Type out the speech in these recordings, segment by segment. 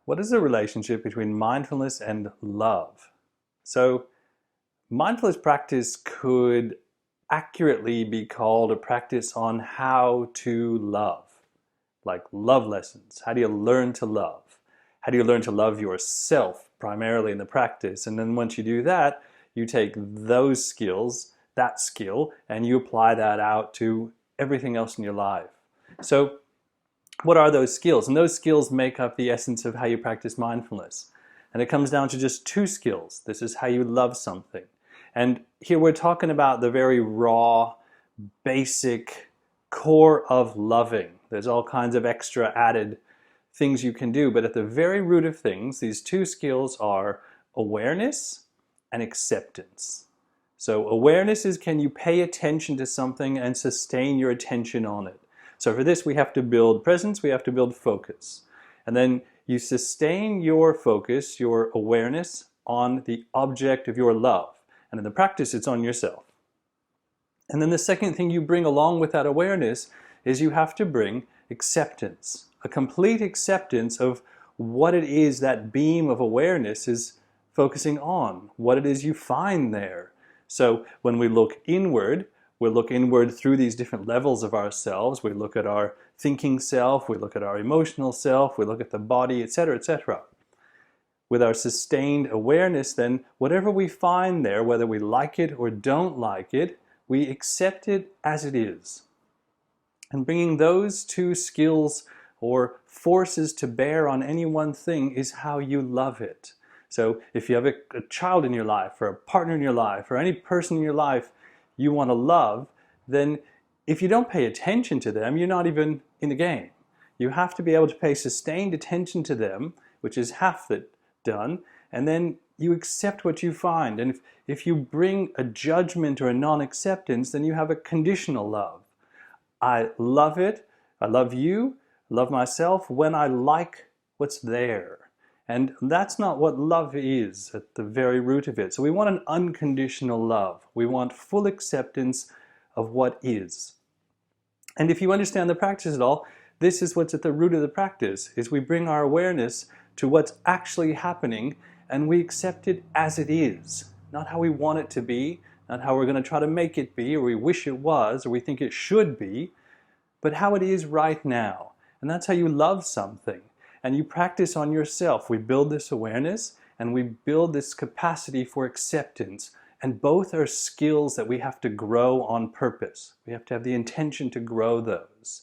What is the relationship between mindfulness and love? So, mindfulness practice could accurately be called a practice on how to love, like love lessons. How do you learn to love? How do you learn to love yourself primarily in the practice? And then once you do that, you take those skills, that skill, and you apply that out to everything else in your life. So, what are those skills? And those skills make up the essence of how you practice mindfulness. And it comes down to just two skills. This is how you love something. And here we're talking about the very raw, basic core of loving. There's all kinds of extra added things you can do, but at the very root of things, these two skills are awareness and acceptance. So awareness is, can you pay attention to something and sustain your attention on it? So for this, we have to build presence, we have to build focus. And then you sustain your focus, your awareness, on the object of your love. And in the practice, it's on yourself. And then the second thing you bring along with that awareness is you have to bring acceptance, a complete acceptance of what it is that beam of awareness is focusing on, what it is you find there. So when we look inward, we look inward through these different levels of ourselves. We look at our thinking self, we look at our emotional self, we look at the body, etc., etc. With our sustained awareness, then, whatever we find there, whether we like it or don't like it, we accept it as it is. And bringing those two skills or forces to bear on any one thing is how you love it. So if you have a child in your life, or a partner in your life, or any person in your life you want to love, then if you don't pay attention to them, you're not even in the game. You have to be able to pay sustained attention to them, which is half the done, and then you accept what you find. And if you bring a judgment or a non-acceptance, then you have a conditional love. I love it, I love you, I love myself when I like what's there. And that's not what love is at the very root of it. So we want an unconditional love. We want full acceptance of what is. And if you understand the practice at all, this is what's at the root of the practice, is we bring our awareness to what's actually happening and we accept it as it is. Not how we want it to be, not how we're going to try to make it be, or we wish it was, or we think it should be, but how it is right now. And that's how you love something. And you practice on yourself. We build this awareness and we build this capacity for acceptance. And both are skills that we have to grow on purpose. We have to have the intention to grow those.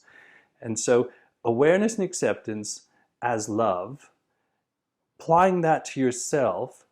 And so awareness and acceptance as love, applying that to yourself,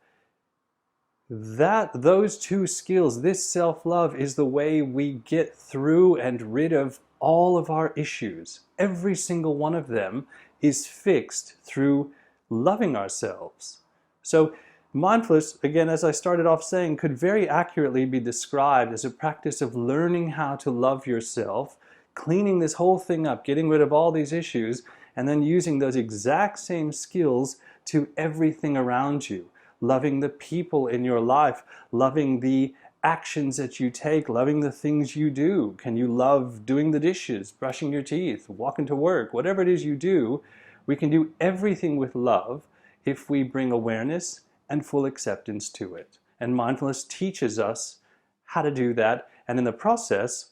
those two skills, this self-love, is the way we get through and rid of all of our issues. Every single one of them is fixed through loving ourselves. So mindfulness, again, as I started off saying, could very accurately be described as a practice of learning how to love yourself, cleaning this whole thing up, getting rid of all these issues, and then using those exact same skills to everything around you. Loving the people in your life, loving the actions that you take, loving the things you do. Can you love doing the dishes, brushing your teeth, walking to work, whatever it is you do? We can do everything with love if we bring awareness and full acceptance to it. And mindfulness teaches us how to do that, and in the process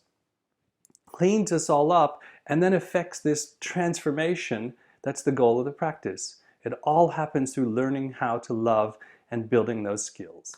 cleans us all up and then affects this transformation that's the goal of the practice. It all happens through learning how to love and building those skills.